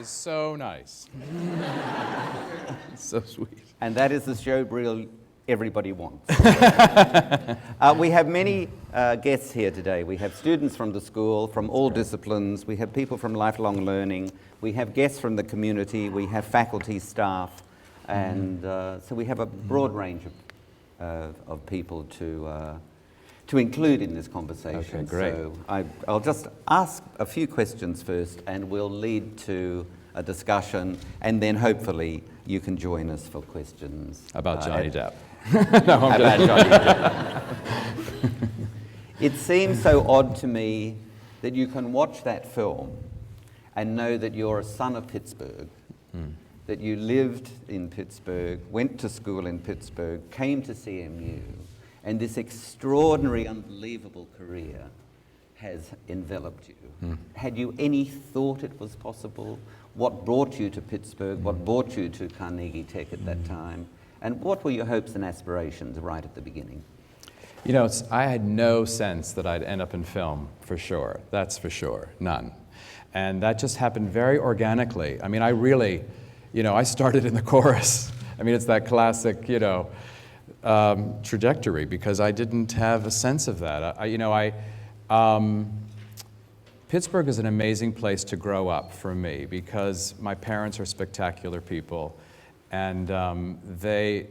So nice. So sweet. And that is the showreel everybody wants. We have many guests here today. We have students from the school, from all disciplines. We have people from lifelong learning. We have guests from the community. We have faculty, staff. And so we have a broad range of people to include in this conversation. Okay, great. So I'll just ask a few questions first, and we'll lead to a discussion, and then hopefully you can join us for questions. About Johnny Depp. No, about Johnny Depp. It seems so odd to me that you can watch that film and know that you're a son of Pittsburgh, that you lived in Pittsburgh, went to school in Pittsburgh, came to CMU, and this extraordinary, unbelievable career has enveloped you. Had you any thought it was possible? What brought you to Pittsburgh? What brought you to Carnegie Tech at that time? And what were your hopes and aspirations right at the beginning? You know, I had no sense that I'd end up in film, for sure. That's for sure, none. And that just happened very organically. I mean, I really, I started in the chorus. I mean, it's that classic, trajectory, because I didn't have a sense of that. Pittsburgh is an amazing place to grow up for me, because my parents are spectacular people, and they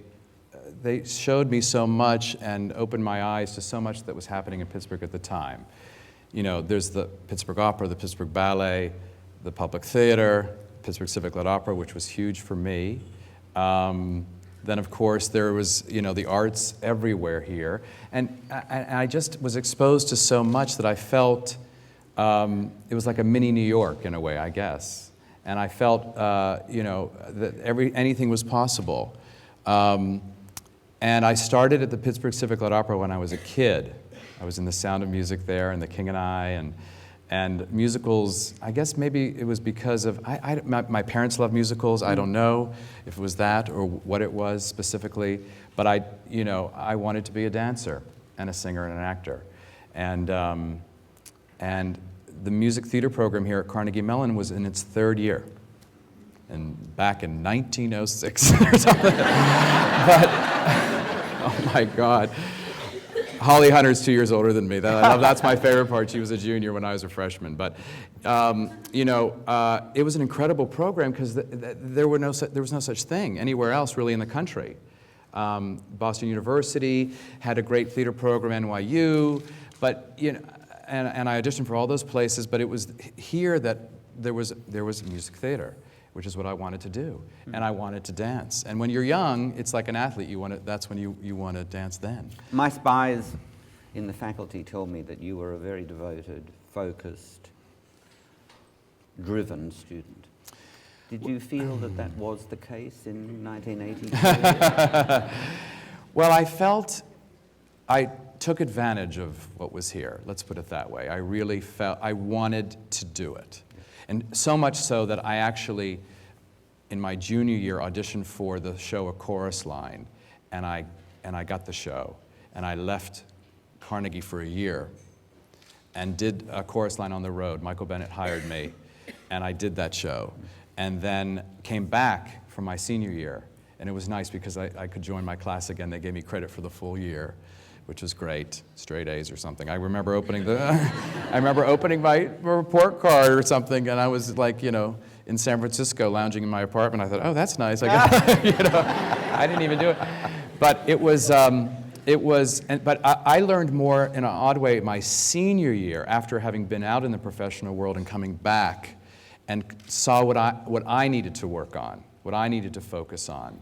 showed me so much and opened my eyes to so much that was happening in Pittsburgh at the time. There's the Pittsburgh Opera, the Pittsburgh Ballet, the Public Theater, Pittsburgh Civic Lit Opera, which was huge for me. Then, of course, there was, the arts everywhere here. And I just was exposed to so much that I felt it was like a mini New York in a way, I guess. And I felt, that anything was possible. And I started at the Pittsburgh Civic Lit Opera when I was a kid. I was in The Sound of Music there, and The King and I, and musicals. I guess maybe it was because of, my parents loved musicals. I don't know if it was that or what it was specifically, but I wanted to be a dancer and a singer and an actor. And the music theater program here at Carnegie Mellon was in its third year, and back in 1906 or something. But, oh my God. Holly Hunter's 2 years older than me. That's my favorite part. She was a junior when I was a freshman. But, it was an incredible program because there was no such thing anywhere else really in the country. Boston University had a great theater program, NYU, but, and I auditioned for all those places, but it was here that there was music theater, which is what I wanted to do, and I wanted to dance. And when you're young, it's like an athlete. That's when you want to dance then. My spies in the faculty told me that you were a very devoted, focused, driven student. Did you feel that was the case in 1980? Well, I felt I took advantage of what was here. Let's put it that way. I really felt I wanted to do it. And so much so that I actually, in my junior year, auditioned for the show A Chorus Line, and I got the show. And I left Carnegie for a year and did A Chorus Line on the road. Michael Bennett hired me, and I did that show. And then came back for my senior year, and it was nice because I could join my class again. They gave me credit for the full year, which was great, straight A's or something. I remember opening my report card or something, and I was like, in San Francisco, lounging in my apartment. I thought, oh, that's nice. I didn't even do it. But but I learned more in an odd way my senior year after having been out in the professional world and coming back and saw what I needed to work on, what I needed to focus on.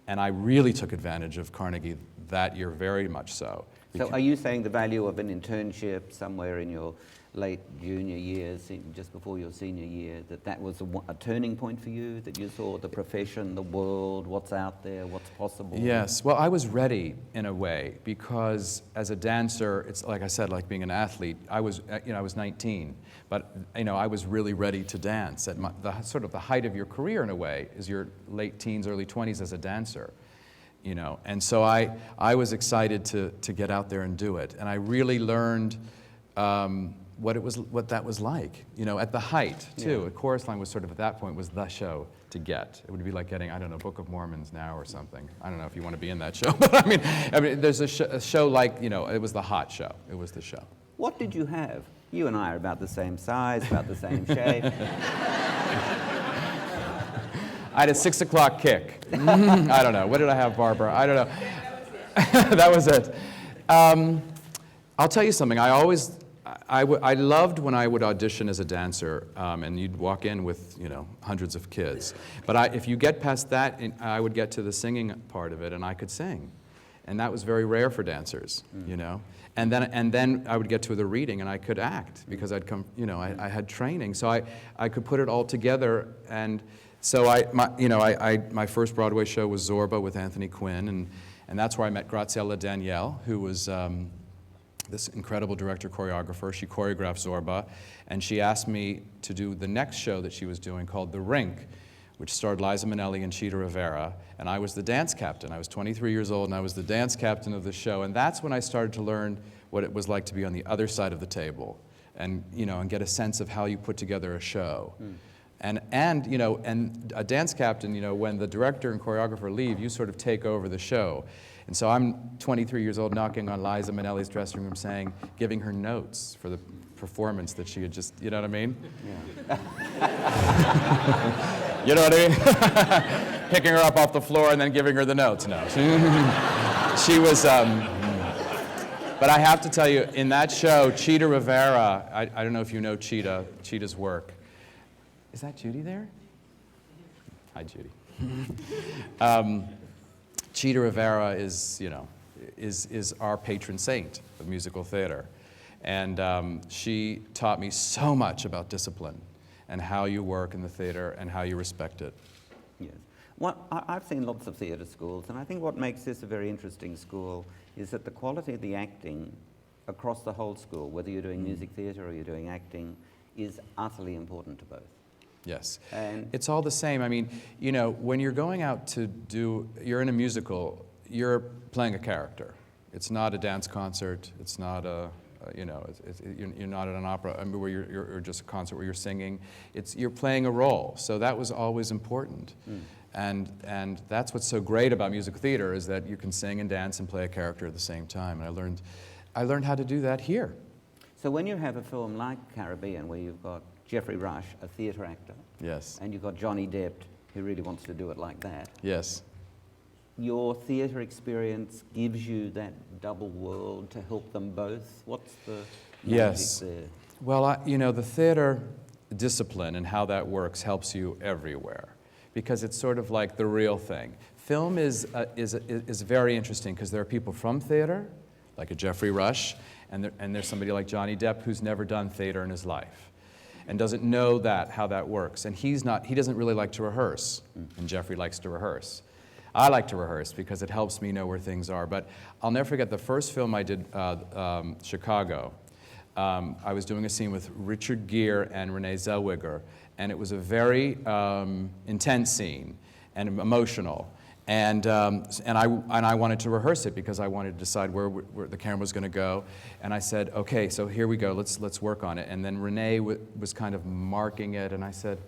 And I really took advantage of Carnegie that year very much so. So are you saying the value of an internship somewhere in your late junior years, just before your senior year, that was a turning point for you, that you saw the profession, the world, what's out there, what's possible? Yes. Well, I was ready in a way, because as a dancer, it's like I said, like being an athlete, I was 19, but I was really ready to dance. At the sort of the height of your career in a way is your late teens, early 20s as a dancer. And so I was excited to get out there and do it. And I really learned what that was like, at the height, too. A chorus line was sort of, at that point, was the show to get. It would be like getting, I don't know, Book of Mormons now or something. I don't know if you want to be in that show, but I mean there's a show like, it was the hot show. It was the show. What did you have? You and I are about the same size, about the same shape. I had a 6 o'clock kick. I don't know. What did I have, Barbara? I don't know. That was it. I'll tell you something. I loved when I would audition as a dancer, and you'd walk in with, hundreds of kids. But if you get past that, I would get to the singing part of it, and I could sing. And that was very rare for dancers, And then I would get to the reading, and I could act, because I'd come, I had training. So I could put it all together. And so my first Broadway show was Zorba with Anthony Quinn, and that's where I met Graziella Daniele, who was this incredible director-choreographer. She choreographed Zorba, and she asked me to do the next show that she was doing called The Rink, which starred Liza Minnelli and Chita Rivera, and I was the dance captain. I was 23 years old, and I was the dance captain of the show, and that's when I started to learn what it was like to be on the other side of the table, and and get a sense of how you put together a show. And a dance captain, when the director and choreographer leave, you sort of take over the show. And so I'm 23 years old, knocking on Liza Minnelli's dressing room, giving her notes for the performance that she had just, you know what I mean? Yeah. You know what I mean? Picking her up off the floor and then giving her the notes. No. She was, but I have to tell you, in that show, Chita Rivera, I don't know if you know Chita's work. Is that Judy there? Hi, Judy. Chita Rivera is our patron saint of musical theater. And she taught me so much about discipline and how you work in the theater and how you respect it. Yes. Well, I've seen lots of theater schools, and I think what makes this a very interesting school is that the quality of the acting across the whole school, whether you're doing music theater or you're doing acting, is utterly important to both. Yes. And it's all the same. I mean, when you're going out you're in a musical, you're playing a character. It's not a dance concert. It's not you're not at an opera where you're just a concert where you're singing. You're playing a role. So that was always important. And that's what's so great about musical theater, is that you can sing and dance and play a character at the same time. And I learned how to do that here. So when you have a film like Caribbean, where you've got Geoffrey Rush, a theatre actor, yes, and you've got Johnny Depp, who really wants to do it like that, yes, your theatre experience gives you that double world to help them both. What's the magic there? Well, the theater discipline and how that works helps you everywhere, because it's sort of like the real thing. Film is very interesting, because there are people from theater, like a Geoffrey Rush, and there's somebody like Johnny Depp who's never done theater in his life and doesn't know how that works. And he doesn't really like to rehearse, and Geoffrey likes to rehearse. I like to rehearse because it helps me know where things are. But I'll never forget the first film I did, Chicago. I was doing a scene with Richard Gere and Renee Zellweger, and it was a very intense scene and emotional. And I wanted to rehearse it because I wanted to decide where the camera was going to go. And I said, okay, so here we go. Let's work on it. And then Renee was kind of marking it, and I said,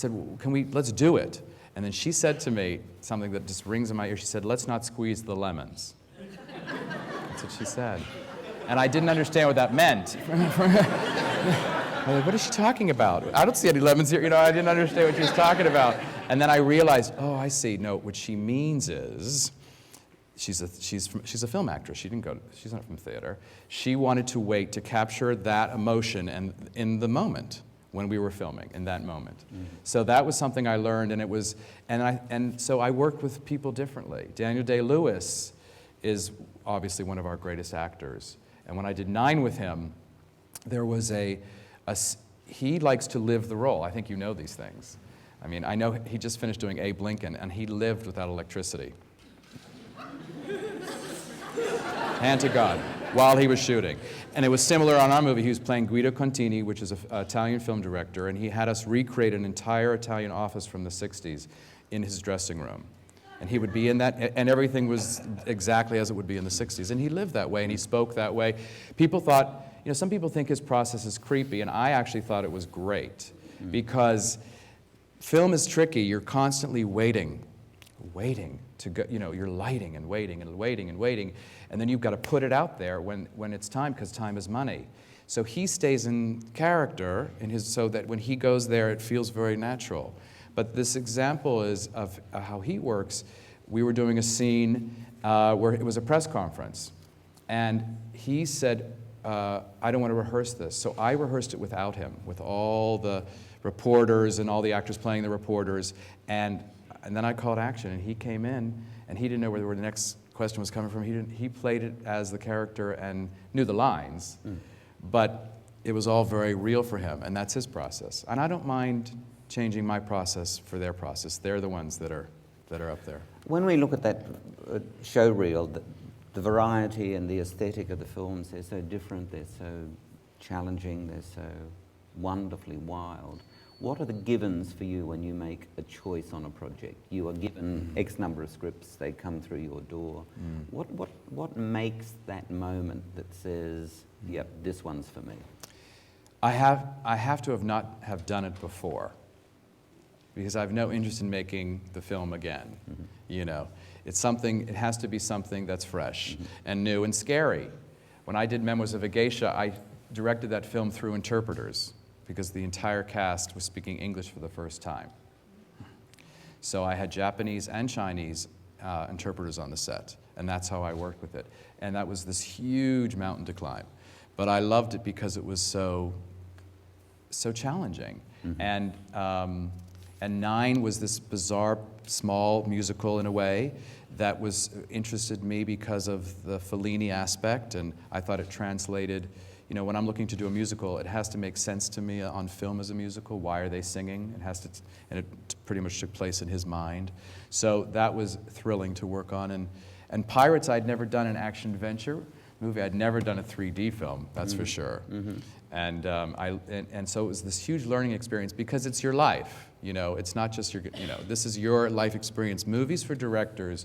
well, let's do it. And then she said to me something that just rings in my ear. She said, let's not squeeze the lemons. That's what she said. And I didn't understand what that meant. I was like, what is she talking about? I don't see any lemons here. I didn't understand what she was talking about. And then I realized, oh, I see. No, what she means is, she's a film actress. She's not from theater. She wanted to wait to capture that emotion and in the moment when we were filming, in that moment. Mm-hmm. So that was something I learned, and so I worked with people differently. Daniel Day-Lewis, is obviously one of our greatest actors. And when I did 9 with him, there was he likes to live the role. I think you know these things. I mean, I know he just finished doing Abe Lincoln, and he lived without electricity. Hand to God, while he was shooting. And it was similar on our movie. He was playing Guido Contini, which is an Italian film director, and he had us recreate an entire Italian office from the 60s in his dressing room. And he would be in that, and everything was exactly as it would be in the 60s. And he lived that way, and he spoke that way. People thought, some people think his process is creepy, and I actually thought it was great, because film is tricky. You're constantly waiting to go, you're lighting and waiting and waiting and waiting, and then you've got to put it out there when it's time, because time is money. So he stays in character so that when he goes there, it feels very natural. But this example is of how he works. We were doing a scene where it was a press conference, and he said, I don't want to rehearse this. So I rehearsed it without him, with all the reporters and all the actors playing the reporters, and then I called action, and he came in, and he didn't know where the next question was coming from. He played it as the character and knew the lines, but it was all very real for him, and that's his process. And I don't mind changing my process for their process. They're the ones that are up there. When we look at that show reel, the variety and the aesthetic of the films, they're so different, they're so challenging, they're so wonderfully wild. What are the givens for you when you make a choice on a project? You are given X number of scripts, they come through your door. What makes that moment that says, yep, this one's for me? I have to not have done it before, because I have no interest in making the film again. It has to be something that's fresh and new and scary. When I did Memoirs of a Geisha, I directed that film through interpreters, because the entire cast was speaking English for the first time. So I had Japanese and Chinese interpreters on the set, and that's how I worked with it. And that was this huge mountain to climb. But I loved it because it was so challenging. And 9 was this bizarre, small musical in a way that interested me because of the Fellini aspect, and I thought it translated. When I'm looking to do a musical, it has to make sense to me on film as a musical. Why are they singing? And it pretty much took place in his mind. So that was thrilling to work on. And Pirates, I'd never done an action adventure movie. I'd never done a 3D film, that's for sure. And so it was this huge learning experience, because it's your life. It's not just this is your life experience. Movies for directors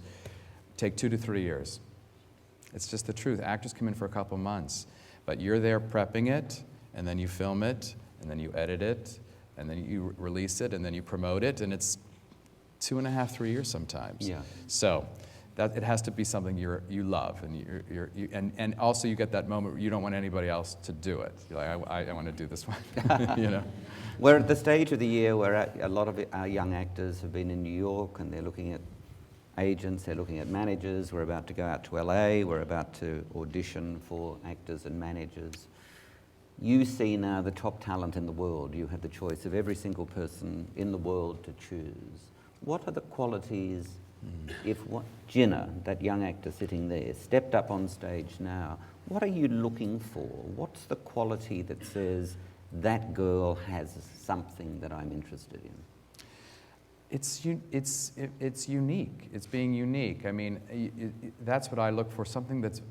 take 2 to 3 years. It's just the truth. Actors come in for a couple months. But you're there prepping it, and then you film it, and then you edit it, and then you release it, and then you promote it, and it's 2.5, 3 years sometimes. Yeah. So that it has to be something you love, and and also you get that moment where you don't want anybody else to do it. You're like, I want to do this one. We're at the stage of the year where a lot of our young actors have been in New York, and they're looking at agents, they're looking at managers. We're about to go out to LA, we're about to audition for actors and managers. You see now the top talent in the world. You have the choice of every single person in the world to choose. What are the qualities, if Jinnah, that young actor sitting there, stepped up on stage now, what are you looking for? What's the quality that says, that girl has something that I'm interested in? It's unique. It's being unique. I mean, that's what I look for, something that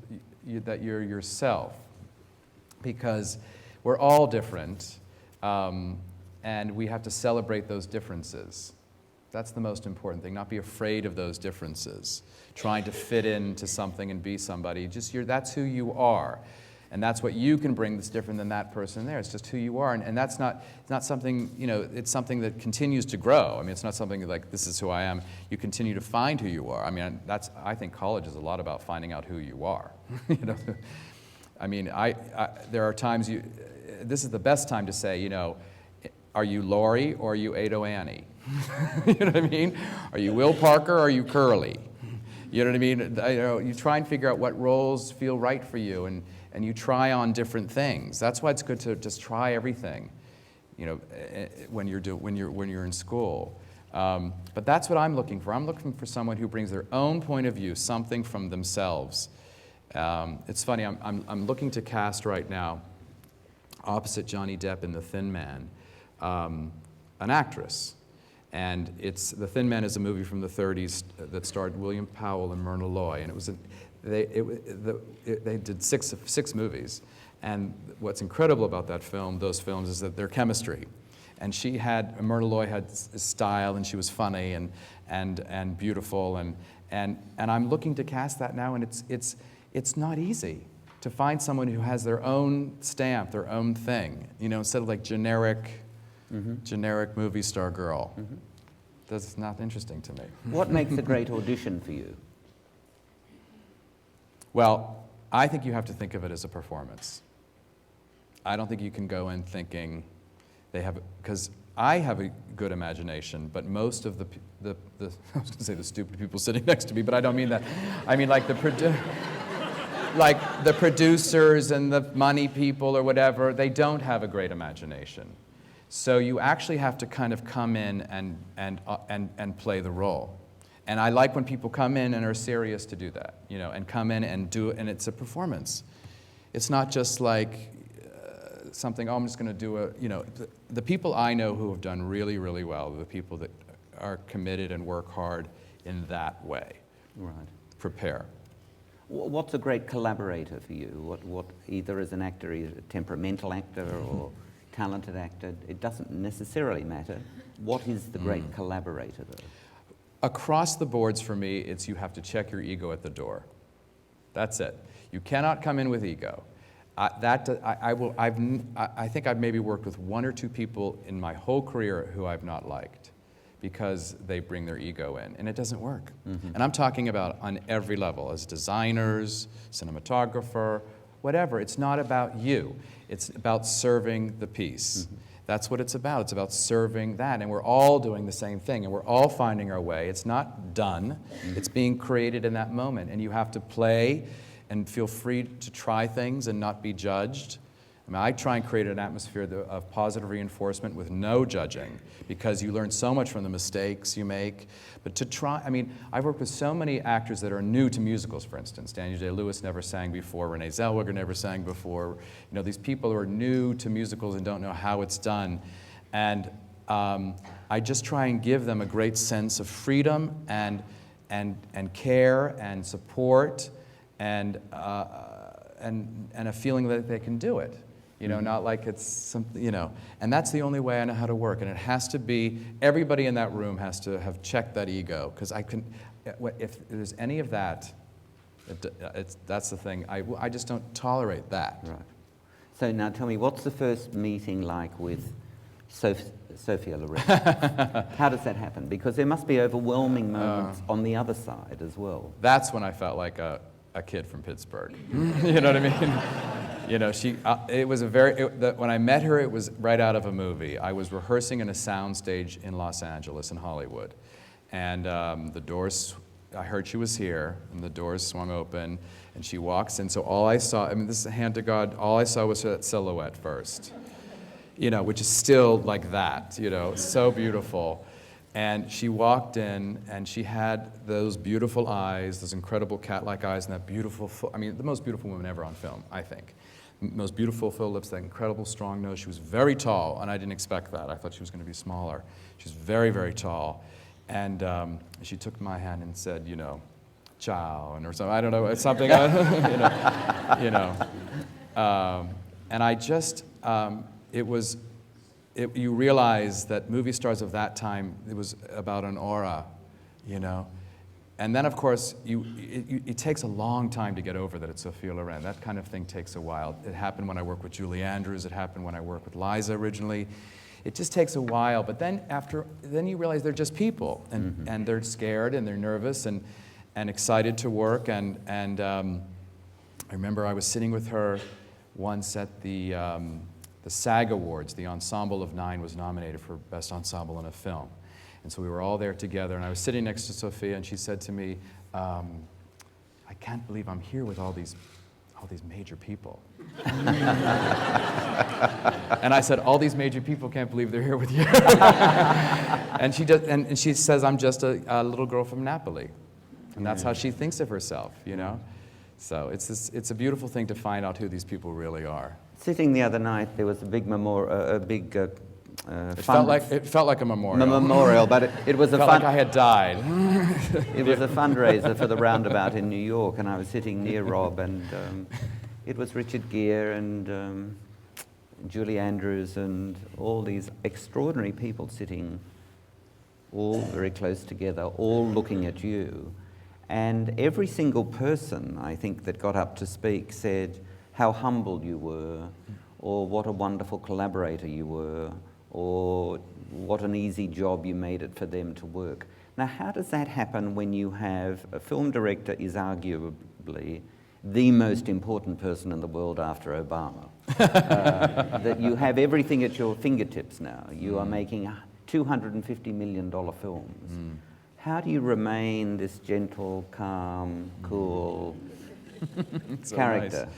you're yourself, because we're all different, and we have to celebrate those differences. That's the most important thing, not be afraid of those differences, trying to fit into something and be somebody. That's who you are. And that's what you can bring that's different than that person there. It's just who you are. And that's not something, it's something that continues to grow. I mean, it's not something like, this is who I am. You continue to find who you are. I mean, I think college is a lot about finding out who you are. I mean, there are times this is the best time to say, are you Laurie or are you Ado Annie? You know what I mean? Are you Will Parker or are you Curly? You know what I mean? You try and figure out what roles feel right for you, and you try on different things. That's why it's good to just try everything. When you're in school, But that's what I'm looking for. I'm looking for someone who brings their own point of view, something from themselves. It's funny, I'm looking to cast right now, opposite Johnny Depp in The Thin Man, an actress. And The Thin Man is a movie from the 30s that starred William Powell and Myrna Loy. And it was they did six movies. And what's incredible about those films, is that their chemistry. And Myrna Loy had style, and she was funny and beautiful. And I'm looking to cast that now, and it's not easy to find someone who has their own stamp, their own thing, instead of like generic movie star girl. That's not interesting to me. What makes a great audition for you? Well, I think you have to think of it as a performance. I don't think you can go in thinking because I have a good imagination, but most of I was going to say the stupid people sitting next to me, but I don't mean that. I mean like the producers and the money people or whatever, they don't have a great imagination. So you actually have to kind of come in and play the role. And I like when people come in and are serious to do that, and come in and do it, and it's a performance. It's not just like something, I'm just going to do the people I know who have done really, really well are the people that are committed and work hard in that way. Right. Prepare. What's a great collaborator for you? What either as an actor, either a temperamental actor or talented actor, it doesn't necessarily matter. What is the great collaborator though? Across the boards for me, it's you have to check your ego at the door. That's it. You cannot come in with ego. I think I've maybe worked with one or two people in my whole career who I've not liked because they bring their ego in, and it doesn't work. And I'm talking about on every level, as designers, cinematographer, whatever. It's not about you. It's about serving the piece. That's what it's about. It's about serving that, and we're all doing the same thing, and we're all finding our way. It's not done. It's being created in that moment, and you have to play and feel free to try things and not be judged. I mean, I try and create an atmosphere of positive reinforcement with no judging, because you learn so much from the mistakes you make. But I've worked with so many actors that are new to musicals, for instance. Daniel Day-Lewis never sang before, Renee Zellweger never sang before. These people who are new to musicals and don't know how it's done. And I just try and give them a great sense of freedom and care and support and a feeling that they can do it. Not like it's something, and that's the only way I know how to work. And it has to be, everybody in that room has to have checked that ego, because if there's any of that, that's the thing. I just don't tolerate that. Right. So now tell me, what's the first meeting like with Sophia Loren? How does that happen? Because there must be overwhelming moments on the other side as well. That's when I felt like a kid from Pittsburgh. You know what I mean? When I met her, it was right out of a movie. I was rehearsing in a soundstage in Los Angeles, in Hollywood. And the doors, I heard she was here, and the doors swung open, and she walks in. So all I saw, this is a hand to God, all I saw was that silhouette first, which is still like that, so beautiful. And she walked in, and she had those beautiful eyes, those incredible cat-like eyes, and that beautiful, the most beautiful woman ever on film, I think. Most beautiful full lips, that incredible strong nose. She was very tall, and I didn't expect that. I thought she was going to be smaller. She was very, very tall. And she took my hand and said, ciao, or something. I don't know, something, and I just, you realize that movie stars of that time, it was about an aura, And then, of course, it takes a long time to get over that it's Sophia Loren. That kind of thing takes a while. It happened when I worked with Julie Andrews. It happened when I worked with Liza originally. It just takes a while. But then you realize they're just people, and they're scared and they're nervous and excited to work. And I remember I was sitting with her once at the SAG Awards. The Ensemble of Nine was nominated for Best Ensemble in a Film. And so we were all there together, and I was sitting next to Sophia, and she said to me, I can't believe I'm here with all these all these major people. And I said, all these major people can't believe they're here with you. And she says, I'm just a little girl from Napoli. And that's how she thinks of herself, you know? So it's a beautiful thing to find out who these people really are. Sitting the other night, there was a big It felt like a memorial. memorial, but it was a felt like I had died. It was a fundraiser for the Roundabout in New York, and I was sitting near Rob, and it was Richard Gere and Julie Andrews and all these extraordinary people sitting all very close together, all looking at you. And every single person, I think, that got up to speak said how humble you were, or what a wonderful collaborator you were, or what an easy job you made it for them to work. Now, how does that happen when you have a film director is arguably the most important person in the world after Obama? That you have everything at your fingertips now. You are making $250 million films. How do you remain this gentle, calm, cool So character? nice.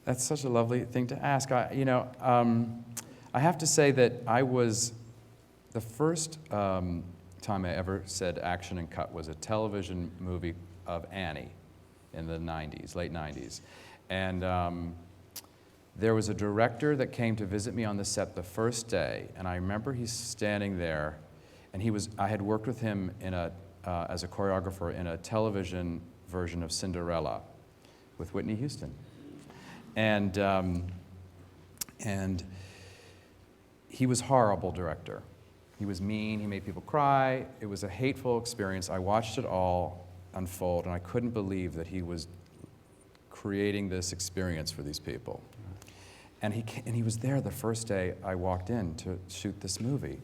That's such a lovely thing to ask. I have to say that I was, the first time I ever said action and cut was a television movie of Annie in the 90s, late 90s. And there was a director that came to visit me on the set the first day, and I remember he's standing there, and I had worked with him as a choreographer in a television version of Cinderella with Whitney Houston. And he was a horrible director. He was mean, he made people cry. It was a hateful experience. I watched it all unfold, and I couldn't believe that he was creating this experience for these people. And he was there the first day I walked in to shoot this movie.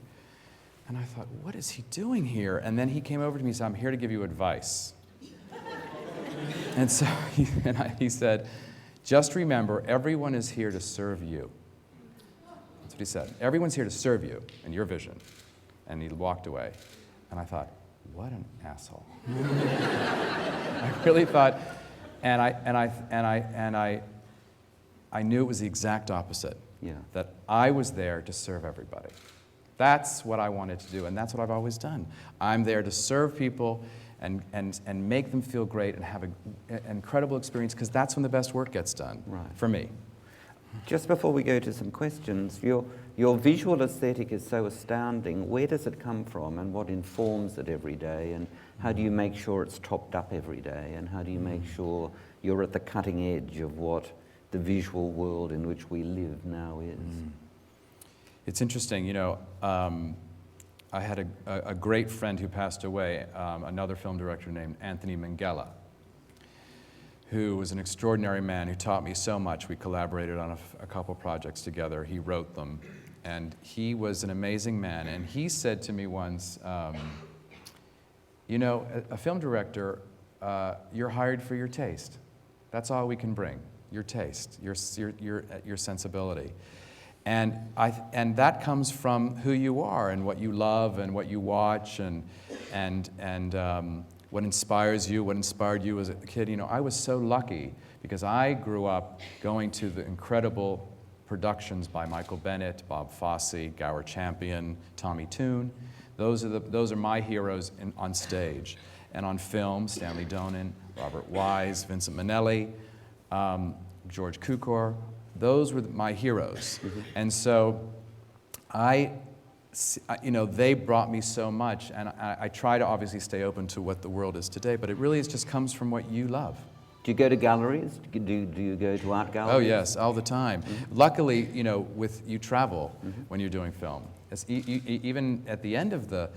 And I thought, what is he doing here? And then he came over to me and said, I'm here to give you advice. And so he said, just remember, everyone is here to serve you. That's what he said. Everyone's here to serve you and your vision. And he walked away. And I thought, what an asshole. I really thought, and I knew it was the exact opposite. Yeah. That I was there to serve everybody. That's what I wanted to do, and that's what I've always done. I'm there to serve people and make them feel great and have an incredible experience, because that's when the best work gets done, for me. Just before we go to some questions, your visual aesthetic is so astounding. Where does it come from, and what informs it every day, and how do you make sure it's topped up every day, and how do you make sure you're at the cutting edge of what the visual world in which we live now is? It's interesting, you know, I had a great friend who passed away, another film director named Anthony Minghella, who was an extraordinary man who taught me so much. We collaborated on a couple projects together. He wrote them, and he was an amazing man. And he said to me once, you know, a film director, you're hired for your taste. That's all we can bring, your taste, your sensibility. And that comes from who you are and what you love and what you watch and what inspires you, what inspired you as a kid. You know, I was so lucky because I grew up going to the incredible productions by Michael Bennett, Bob Fosse, Gower Champion, Tommy Tune. Those are my heroes on stage. And on film, Stanley Donen, Robert Wise, Vincent Minnelli, George Cukor. Those were my heroes. And so you know, they brought me so much, and I try to obviously stay open to what the world is today, but it really just comes from what you love. Do you go to galleries? Do you go to art galleries? Oh yes, all the time. Luckily, you know, you travel when you're doing film. Even at the end of the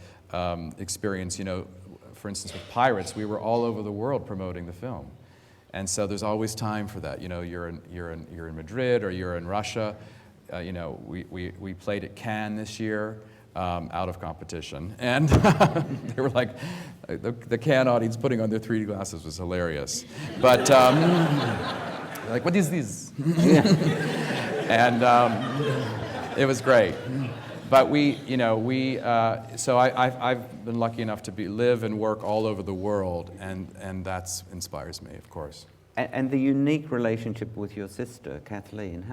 experience, you know, for instance with Pirates, we were all over the world promoting the film. And so there's always time for that. You know, you're in Madrid or you're in Russia. You know, we played at Cannes this year, out of competition, and they were like, the Cannes audience putting on their 3D glasses was hilarious. But like, what is this? And it was great. But so I've been lucky enough to live and work all over the world, and that inspires me, of course. And the unique relationship with your sister, Kathleen,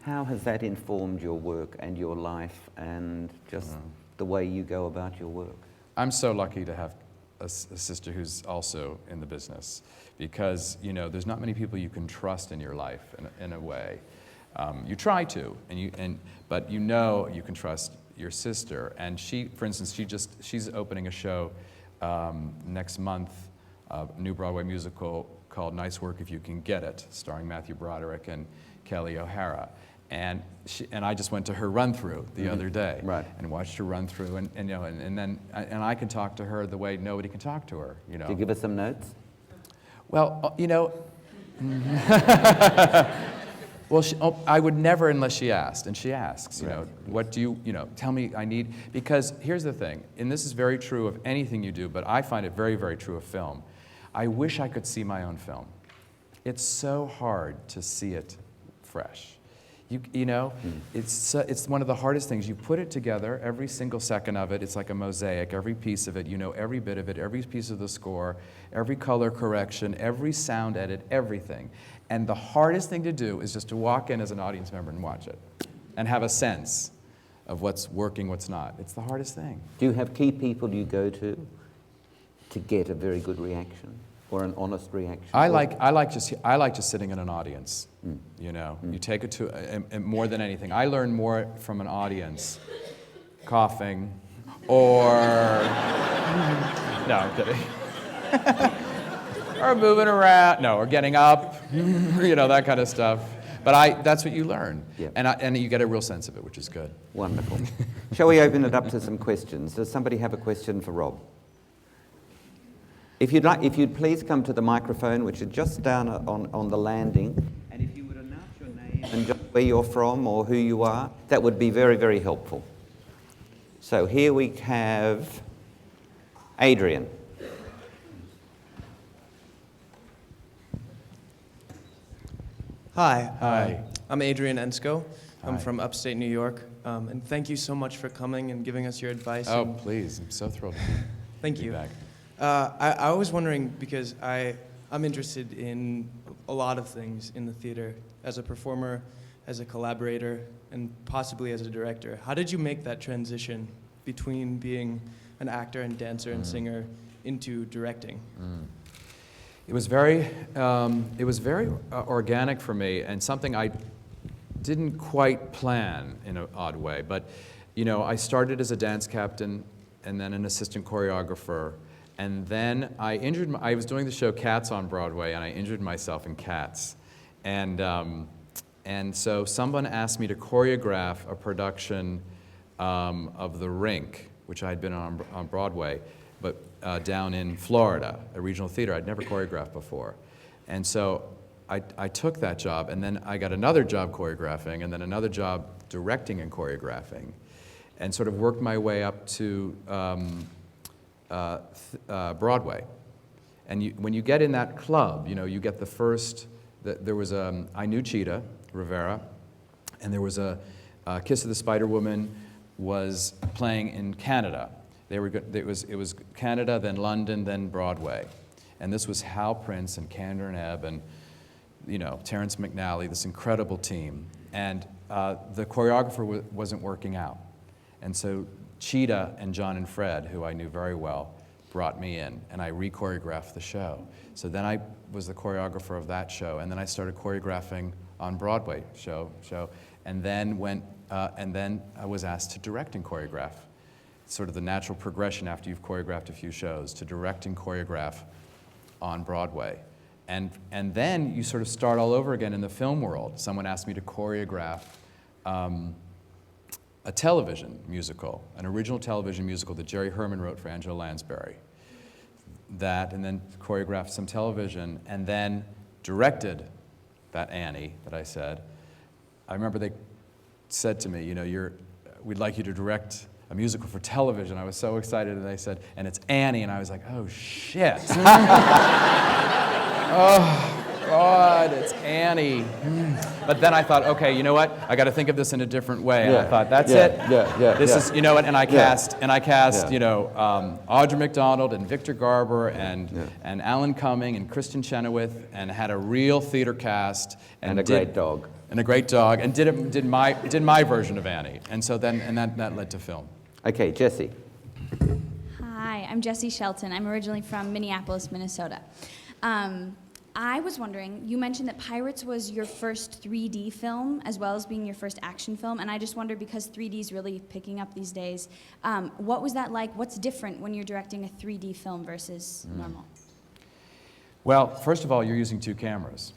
how has that informed your work and your life and just the way you go about your work? I'm so lucky to have a sister who's also in the business, because there's not many people you can trust in your life in a way. You try to, but you can trust your sister. And she, for instance, she's opening a show next month, a new Broadway musical called Nice Work If You Can Get It, starring Matthew Broderick and Kelly O'Hara. And I just went to her run-through the other day, and watched her run through, and then I can talk to her the way nobody can talk to her. Do you give us some notes? Well, well, I would never unless she asked, and she asks. What do you tell me I need? Because here's the thing, and this is very true of anything you do, but I find it very, very true of film. I wish I could see my own film. It's so hard to see it fresh. It's one of the hardest things. You put it together, every single second of it, it's like a mosaic, every piece of it, every bit of it, every piece of the score, every color correction, every sound edit, everything. And the hardest thing to do is just to walk in as an audience member and watch it, and have a sense of what's working, what's not. It's the hardest thing. Do you have key people you go to get a very good reaction? Or an honest reaction? I like just sitting in an audience. You take it to and more than anything. I learn more from an audience coughing, or no, I'm kidding. Or moving around, or getting up, that kind of stuff. But that's what you learn, and you get a real sense of it, which is good. Wonderful. Shall we open it up to some questions? Does somebody have a question for Rob? If you'd please come to the microphone, which is just down on the landing, and if you would announce your name and just where you're from or who you are, that would be very, very helpful. So here we have Adrian. Hi. Hi. I'm Adrian Ensko. I'm Hi. from upstate New York. And thank you so much for coming and giving us your advice. Oh, please. I'm so thrilled Thank to be you. back. I was wondering, because I'm interested in a lot of things in the theater, as a performer, as a collaborator, and possibly as a director. How did you make that transition between being an actor and dancer and singer into directing? It was very organic for me, and something I didn't quite plan in an odd way. But, I started as a dance captain and then an assistant choreographer. And then I was doing the show Cats on Broadway, and I injured myself in Cats. And so someone asked me to choreograph a production of The Rink, which I had been on Broadway, but down in Florida, a regional theater I'd never choreographed before. And so I took that job, and then I got another job choreographing, and then another job directing and choreographing, and sort of worked my way up to Broadway. And when you get in that club, you get the first, there was I knew Cheetah Rivera, and there was a Kiss of the Spider Woman was playing in Canada. It was Canada, then London, then Broadway. And this was Hal Prince and Kander and Ebb and Terrence McNally, this incredible team. And the choreographer wasn't working out. And so Cheetah and John and Fred, who I knew very well, brought me in, and I re-choreographed the show. So then I was the choreographer of that show, and then I started choreographing on Broadway show, and then I was asked to direct and choreograph. It's sort of the natural progression after you've choreographed a few shows, to direct and choreograph on Broadway. And then you sort of start all over again in the film world. Someone asked me to choreograph a television musical, an original television musical that Jerry Herman wrote for Angela Lansbury. And then choreographed some television, and then directed that Annie that I said. I remember they said to me, we'd like you to direct a musical for television. I was so excited, and they said, and it's Annie, and I was like, oh shit. Oh God, it's Annie. But then I thought, okay, you know what? I got to think of this in a different way. And I thought, that's it. This is, you know what? And I cast, you know, Audra McDonald and Victor Garber and Alan Cumming and Kristen Chenoweth, and had a real theater cast And a great dog. And a great dog, and did my version of Annie, and so then that led to film. Okay, Jessie. Hi, I'm Jessie Shelton. I'm originally from Minneapolis, Minnesota. I was wondering, you mentioned that Pirates was your first 3D film, as well as being your first action film, and I just wondered, because 3D is really picking up these days, what was that like? What's different when you're directing a 3D film versus normal? Well, first of all, you're using 2 cameras,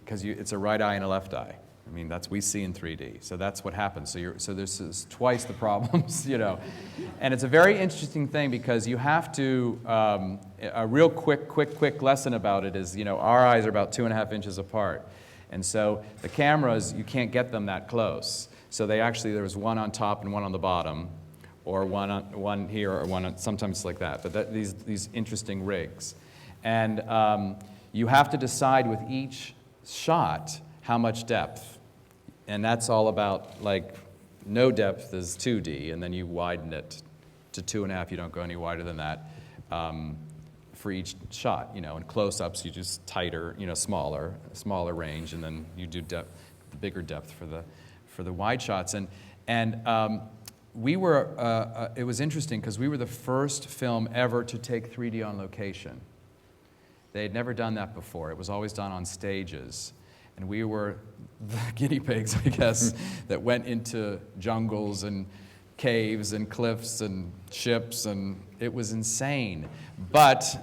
because it's a right eye and a left eye. I mean, we see in 3D, so that's what happens. So there's twice the problems, you know. And it's a very interesting thing, because you have to, a real quick lesson about it is, you know, our eyes are about 2.5 inches apart. And so the cameras, you can't get them that close. So there's one on top and one on the bottom, or one here or one on, sometimes like that. But these interesting rigs. And you have to decide with each shot how much depth. And that's all about, like, no depth is 2D, and then you widen it to 2.5. You don't go any wider than that for each shot, you know. And close-ups, you just tighter, you know, smaller range, and then you do the bigger depth for the wide shots. And we were, it was interesting, because we were the first film ever to take 3D on location. They had never done that before. It was always done on stages. And we were the guinea pigs, I guess, that went into jungles and caves and cliffs and ships, and it was insane. But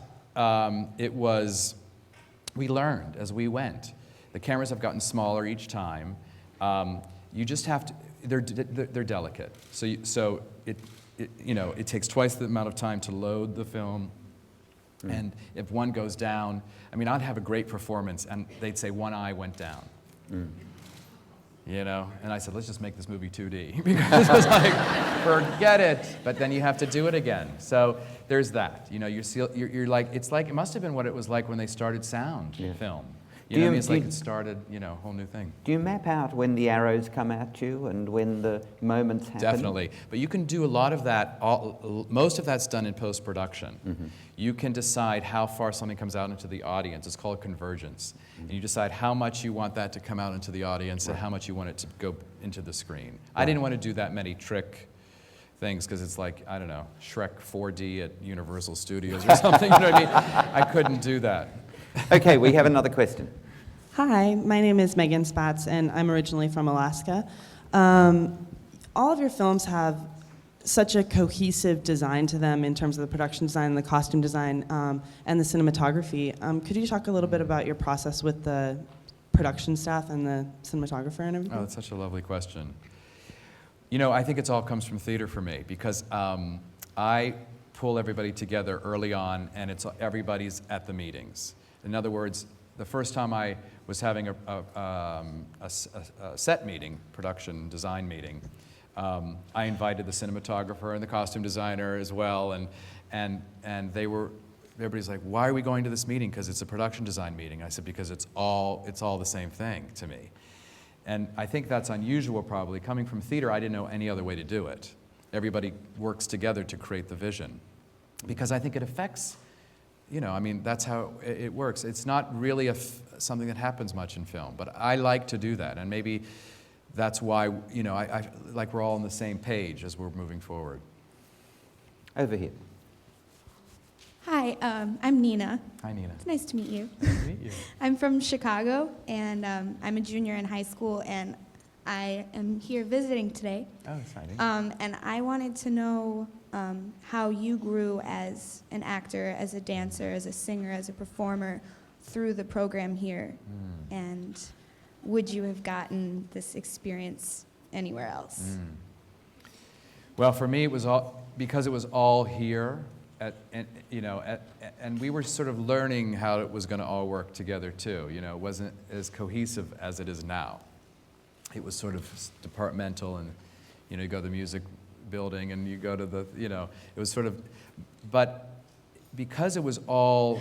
we learned as we went. The cameras have gotten smaller each time. You just have to, they're delicate. So it takes twice the amount of time to load the film. And if one goes down, I mean, I'd have a great performance, and they'd say one eye went down. You know? And I said, let's just make this movie 2D. Because it was like, forget it. But then you have to do it again. So there's that. You know, you're like, it's like, it must have been what it was like when they started sound film. You know what I mean? It's like it started, you know, a whole new thing. Do you map out when the arrows come at you and when the moments happen? Definitely. But you can do a lot of that. Most of that's done in post-production. You can decide how far something comes out into the audience. It's called convergence. And you decide how much you want that to come out into the audience and how much you want it to go into the screen. I didn't want to do that many trick things, because it's like, I don't know, Shrek 4D at Universal Studios or something. You know what I mean? I couldn't do that. Okay, we have another question. Hi, my name is Megan Spatz, and I'm originally from Alaska. All of your films have such a cohesive design to them in terms of the production design, the costume design, and the cinematography. Could you talk a little bit about your process with the production staff and the cinematographer and everything? Oh, that's such a lovely question. You know, I think it all comes from theater for me, because I pull everybody together early on, and everybody's at the meetings. In other words, the first time I was having a set meeting, production design meeting, I invited the cinematographer and the costume designer as well, and everybody's like, why are we going to this meeting? Because it's a production design meeting. I said, because it's all the same thing to me. And I think that's unusual, probably. Coming from theater, I didn't know any other way to do it. Everybody works together to create the vision, because I think it affects, you know, I mean, that's how it works. It's not really something that happens much in film, but I like to do that, and maybe that's why, you know, I like we're all on the same page as we're moving forward. Over here. Hi, I'm Nina. Hi, Nina. It's nice to meet you. Nice to meet you. I'm from Chicago, and I'm a junior in high school, and I am here visiting today. Oh, exciting. And I wanted to know how you grew as an actor, as a dancer, as a singer, as a performer through the program here. And would you have gotten this experience anywhere else? Well, for me, it was all, because it was all here, and we were sort of learning how it was going to all work together too. You know, it wasn't as cohesive as it is now. It was sort of departmental, and you know, you go to the music building and you go to the, you know, it was sort of, but because it was all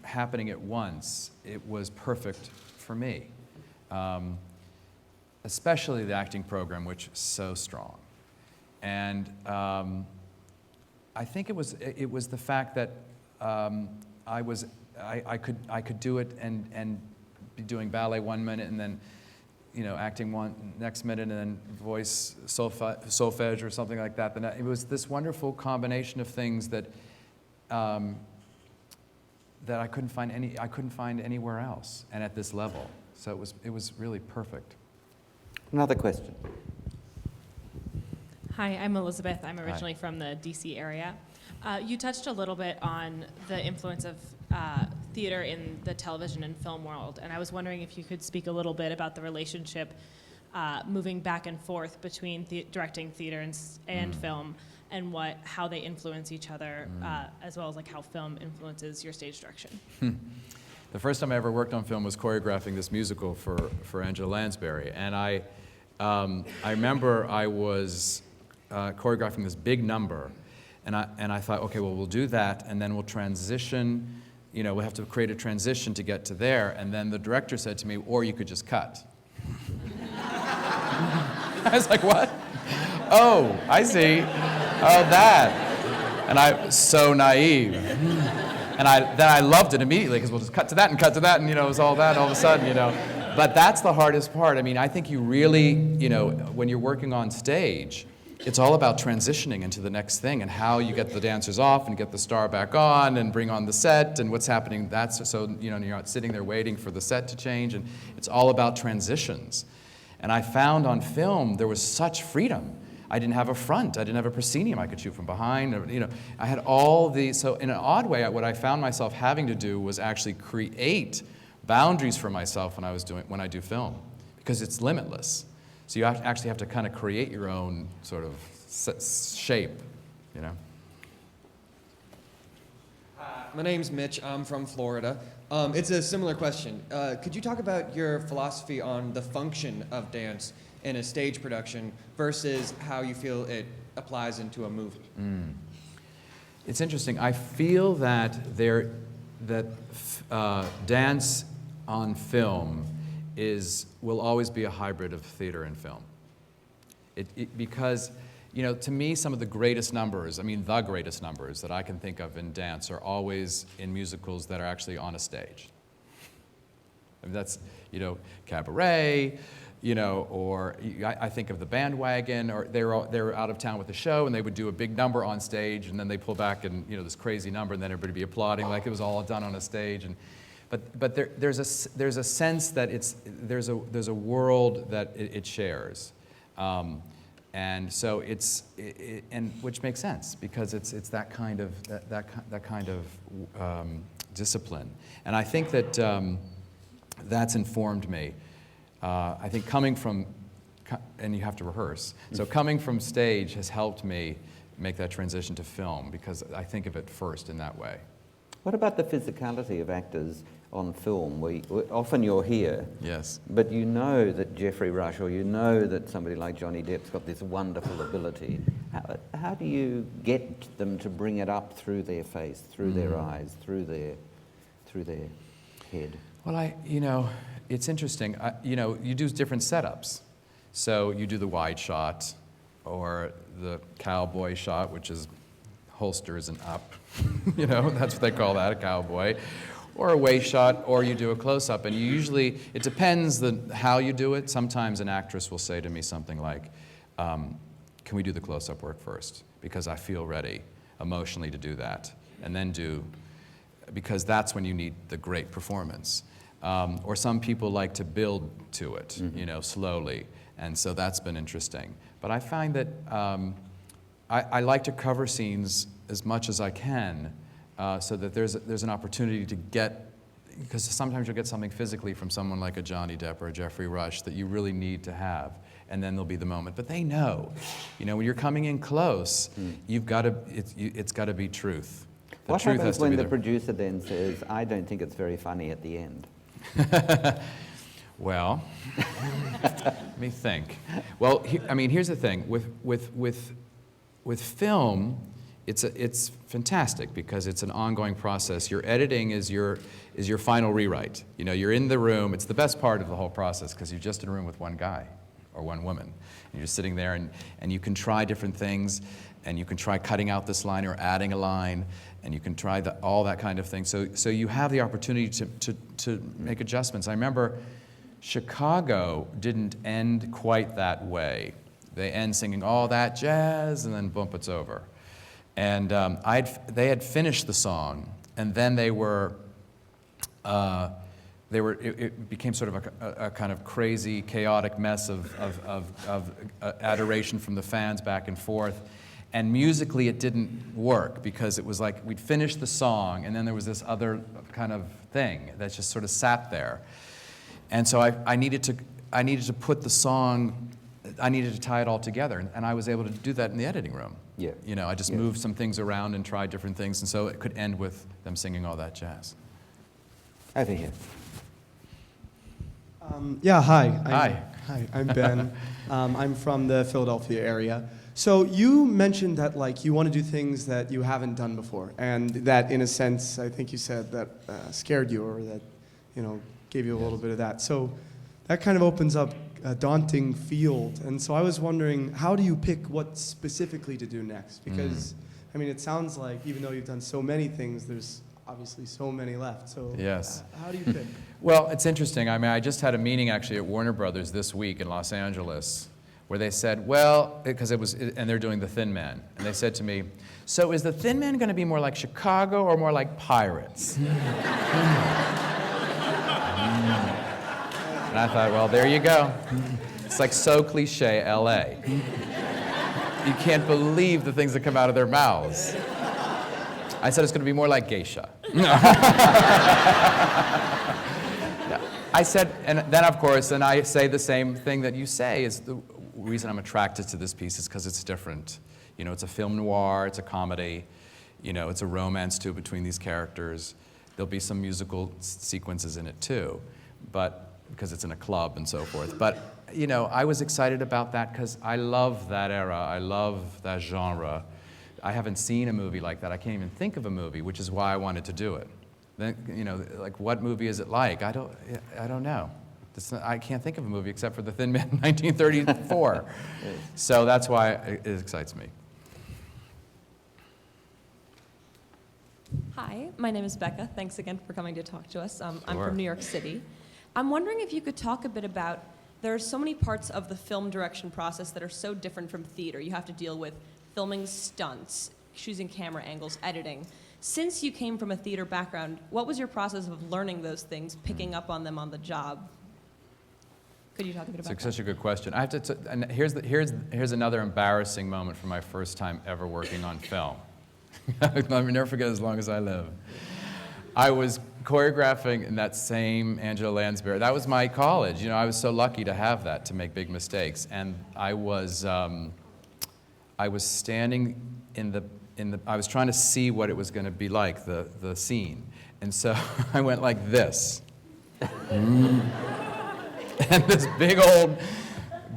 happening at once, it was perfect for me. Especially the acting program, which is so strong. And I think it was the fact that I could do it and be doing ballet 1 minute and then, you know, acting one next minute and then voice solfege or something like that. It was this wonderful combination of things that that I couldn't find anywhere else, and at this level. So it was really perfect. Another question. Hi, I'm Elizabeth. I'm originally from the DC area. You touched a little bit on the influence of theater in the television and film world, and I was wondering if you could speak a little bit about the relationship moving back and forth between directing theater and film, and how they influence each other, as well as like how film influences your stage direction. The first time I ever worked on film was choreographing this musical for Angela Lansbury, and I remember I was choreographing this big number, and I thought, okay, well, we'll do that, and then we'll transition. You know, we'll have to create a transition to get to there, and then the director said to me, or you could just cut. I was like, what? Oh, I see. Oh, that. And I was so naive. And then I loved it immediately, because we'll just cut to that, and, you know, it was all that all of a sudden, you know. But that's the hardest part. I mean, I think you really, you know, when you're working on stage, it's all about transitioning into the next thing and how you get the dancers off and get the star back on and bring on the set and what's happening. So, you know, you're not sitting there waiting for the set to change, and it's all about transitions. And I found on film there was such freedom. I didn't have a front. I didn't have a proscenium I could shoot from behind. Or, you know, I had all these. So in an odd way, what I found myself having to do was actually create boundaries for myself when I do film, because it's limitless. So you actually have to kind of create your own sort of shape, you know. My name's Mitch. I'm from Florida. It's a similar question. Could you talk about your philosophy on the function of dance in a stage production versus how you feel it applies into a movie? It's interesting. I feel that dance on film will always be a hybrid of theater and film. Because, you know, to me, some of the greatest numbers, I mean, the greatest numbers that I can think of in dance are always in musicals that are actually on a stage. I mean, that's, you know, Cabaret, you know, or I think of The Bandwagon, or they were out of town with the show, and they would do a big number on stage, and then they pull back and, you know, this crazy number, and then everybody would be applauding like it was all done on a stage. But there's a sense that there's a world that it shares, and so and which makes sense, because it's that kind of discipline, and I think that that's informed me. I think coming from, and you have to rehearse, so coming from stage has helped me make that transition to film, because I think of it first in that way. What about the physicality of actors on film? Often you're here, Yes. but you know that Jeffrey Rush, or you know that somebody like Johnny Depp's got this wonderful ability. How do you get them to bring it up through their face, through their eyes, through their head? Well, you know, it's interesting. You know, you do different setups. So you do the wide shot, or the cowboy shot, which is holsters and up. You know, that's what they call that, a cowboy. Or a waist shot, or you do a close-up. And you usually, it depends how you do it. Sometimes an actress will say to me something like, can we do the close-up work first? Because I feel ready emotionally to do that. And then because that's when you need the great performance. Or some people like to build to it, you know, slowly. And so that's been interesting. But I find that I like to cover scenes as much as I can, so that there's an opportunity to get, because sometimes you'll get something physically from someone like a Johnny Depp or a Jeffrey Rush that you really need to have, and then there'll be the moment. But they know, you know, when you're coming in close, you've got to, it's got to be truth. The What truth happens has to when be the there. producer then says, I don't think it's very funny at the end? Well, let me think. Well, I mean, here's the thing. With film, it's fantastic because it's an ongoing process. Your editing is your final rewrite. You know, you're in the room. It's the best part of the whole process because you're just in a room with one guy or one woman. And you're just sitting there and you can try different things, and you can try cutting out this line or adding a line, and you can try all that kind of thing. So you have the opportunity to make adjustments. I remember Chicago didn't end quite that way. They end singing all that jazz, and then boom, it's over. And they had finished the song, and then it became sort of a kind of crazy, chaotic mess of adoration from the fans back and forth. And musically, it didn't work because it was like we'd finished the song, and then there was this other kind of thing that just sort of sat there. And so I needed to put the song. I needed to tie it all together, and I was able to do that in the editing room. Yeah. You know, I just moved some things around and tried different things, and so it could end with them singing all that jazz. Over here. Yeah, hi. Hi, I'm Ben. I'm from the Philadelphia area. So you mentioned that like you want to do things that you haven't done before, and that in a sense, I think you said that scared you, or that, you know, gave you a little bit of that. So that kind of opens up a daunting field. And so I was wondering, how do you pick what specifically to do next? Because, I mean, it sounds like even though you've done so many things, there's obviously so many left. So Yes. How do you pick? Well, it's interesting. I mean, I just had a meeting actually at Warner Brothers this week in Los Angeles where they said, well, because and they're doing The Thin Man. And they said to me, so is The Thin Man going to be more like Chicago or more like Pirates? And I thought, well, there you go. It's like so cliche LA. You can't believe the things that come out of their mouths. I said it's going to be more like Geisha. I said, and then of course, and I say the same thing that you say, is the reason I'm attracted to this piece is because it's different. You know, it's a film noir, it's a comedy, you know, it's a romance too between these characters. There'll be some musical sequences in it too, but because it's in a club and so forth. But, you know, I was excited about that because I love that era, I love that genre. I haven't seen a movie like that. I can't even think of a movie, which is why I wanted to do it. Then, you know, like, what movie is it like? I don't know. I can't think of a movie except for The Thin Man in 1934. So that's why it excites me. Hi, my name is Becca. Thanks again for coming to talk to us. I'm Sure. from New York City. I'm wondering if you could talk a bit about, there are so many parts of the film direction process that are so different from theater. You have to deal with filming stunts, choosing camera angles, editing. Since you came from a theater background, what was your process of learning those things, picking up on them on the job? Could you talk a bit about It's that? such a good question. I have to and here's another embarrassing moment from my first time ever working on film. Let me never forget as long as I live. I was choreographing in that same Angela Lansbury. That was my college. You know, I was so lucky to have that, to make big mistakes. And I was standing I was trying to see what it was going to be like, the scene. And so I went like this. And this big old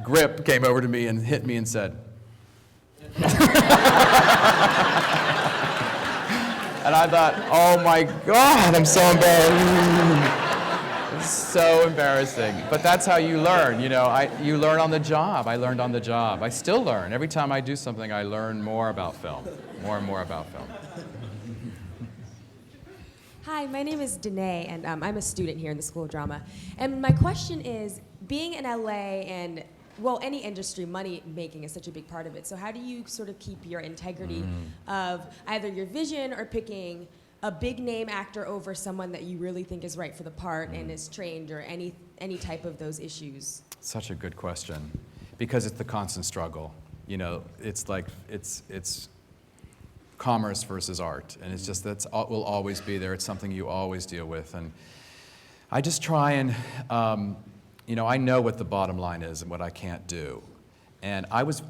grip came over to me and hit me and said, and I thought, oh my God, I'm so embarrassed. It's so embarrassing. But that's how you learn, you know. You learn on the job. I learned on the job. I still learn. Every time I do something, I learn more about film, more and more about film. Hi, my name is Danae, and I'm a student here in the School of Drama. And my question is, being in LA and, well, any industry, money making is such a big part of it. So how do you sort of keep your integrity of either your vision or picking a big name actor over someone that you really think is right for the part and is trained, or any type of those issues? Such a good question, because it's the constant struggle. You know, it's like, it's commerce versus art, and it's just, will always be there. It's something you always deal with, and I just try and, you know, I know what the bottom line is and what I can't do. And I was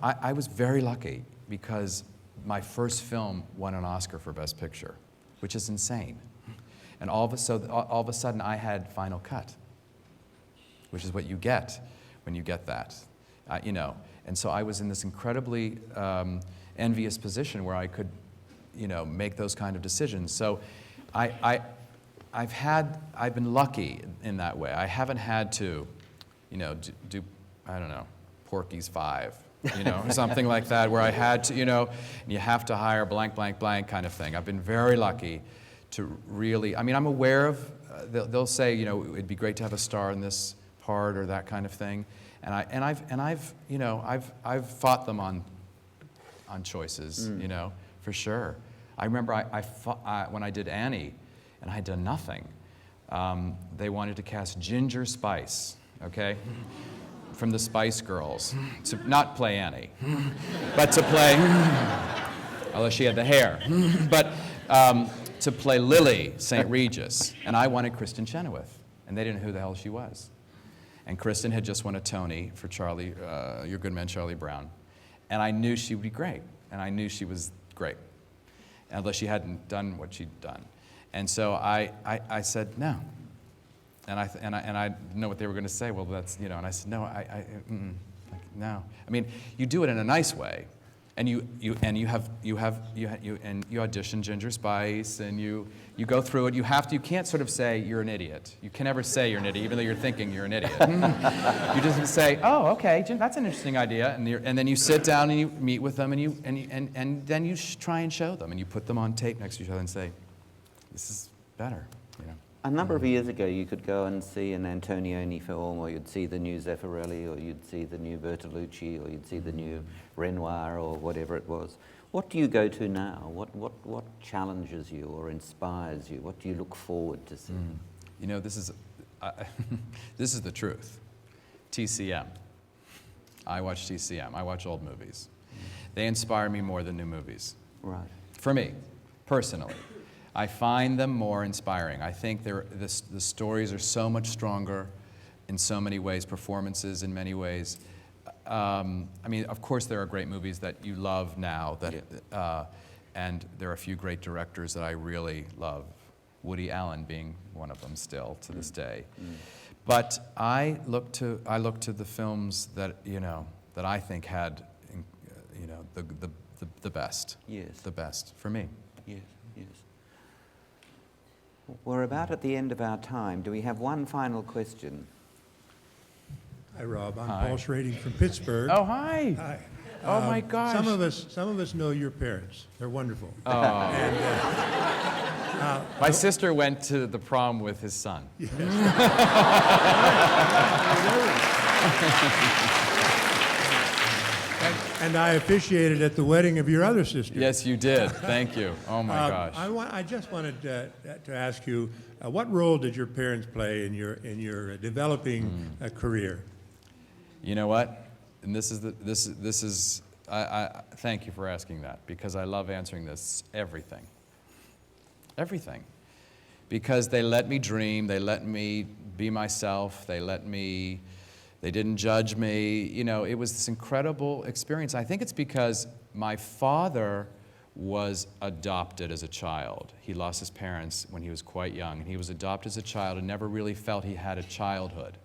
very lucky because my first film won an Oscar for Best Picture, which is insane. And all of a sudden I had final cut, which is what you get when you get that, you know. And so I was in this incredibly envious position where I could make those kind of decisions. So I've been lucky in that way. I haven't had to, do I don't know, Porky's 5, or something like that, where I had to, and you have to hire blank, blank, blank kind of thing. I've been very lucky to really, I'm aware of, they'll say, it'd be great to have a star in this part or that kind of thing, and I've fought them on choices, for sure. I remember I fought, when I did Annie, and I had done nothing. They wanted to cast Ginger Spice, okay, from the Spice Girls, to not play Annie, but to play, although she had the hair, but to play Lily St. Regis, and I wanted Kristen Chenoweth, and they didn't know who the hell she was. And Kristen had just won a Tony for Charlie, Your Good Man, Charlie Brown, and I knew she would be great, and I knew she was great, unless she hadn't done what she'd done. And so I said no, and I didn't know what they were going to say. Well, that's and I said no, no. You do it in a nice way, and you audition Ginger Spice, and you go through it. You can't sort of say you're an idiot. You can never say you're an idiot, even though you're thinking you're an idiot. You just say, oh, okay, that's an interesting idea, and then you sit down and you meet with them, and then you try and show them, and you put them on tape next to each other and say, this is better. A number of years ago, you could go and see an Antonioni film, or you'd see the new Zeffirelli, or you'd see the new Bertolucci, or you'd see the new Renoir, or whatever it was. What do you go to now? What challenges you or inspires you? What do you look forward to seeing? This is this is the truth. TCM. I watch TCM. I watch old movies. They inspire me more than new movies. Right. For me, personally. I find them more inspiring. I think the stories are so much stronger in so many ways, performances in many ways. Of course there are great movies that you love now, and there are a few great directors that I really love, Woody Allen being one of them still to this day. But I look to the films that that I think had the best. Yes. The best for me. Yes. Yes. We're about at the end of our time. Do we have one final question? Hi, Rob. I'm Hi. Paul Schrading from Pittsburgh. Oh, hi. Hi. Oh, my gosh. Some of us know your parents. They're wonderful. Oh. And, my sister went to the prom with his son. yes. And I officiated at the wedding of your other sister. Yes, you did. Thank you. Oh, my gosh. I just wanted to ask you, what role did your parents play in your developing career? You know what? And this is I thank you for asking that, because I love answering this. Everything. Because they let me dream, they let me be myself, they didn't judge me. It was this incredible experience. I think it's because my father was adopted as a child. He lost his parents when he was quite young, and he was adopted as a child and never really felt he had a childhood.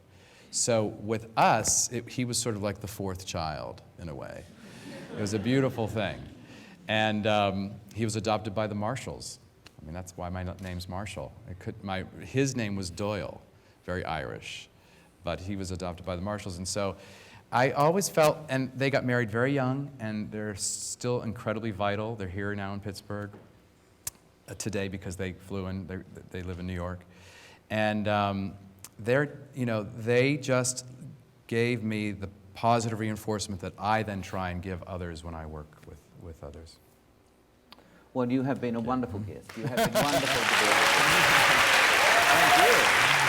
So with us, he was sort of like the fourth child, in a way. It was a beautiful thing. And he was adopted by the Marshalls. That's why my name's Marshall. His name was Doyle, very Irish, but he was adopted by the Marshalls. And so I always felt, and they got married very young, and they're still incredibly vital. They're here now in Pittsburgh today because they flew in. They live in New York. And they just gave me the positive reinforcement that I then try and give others when I work with others. Well, you have been a wonderful guest. You have been wonderful to be with. Thank you.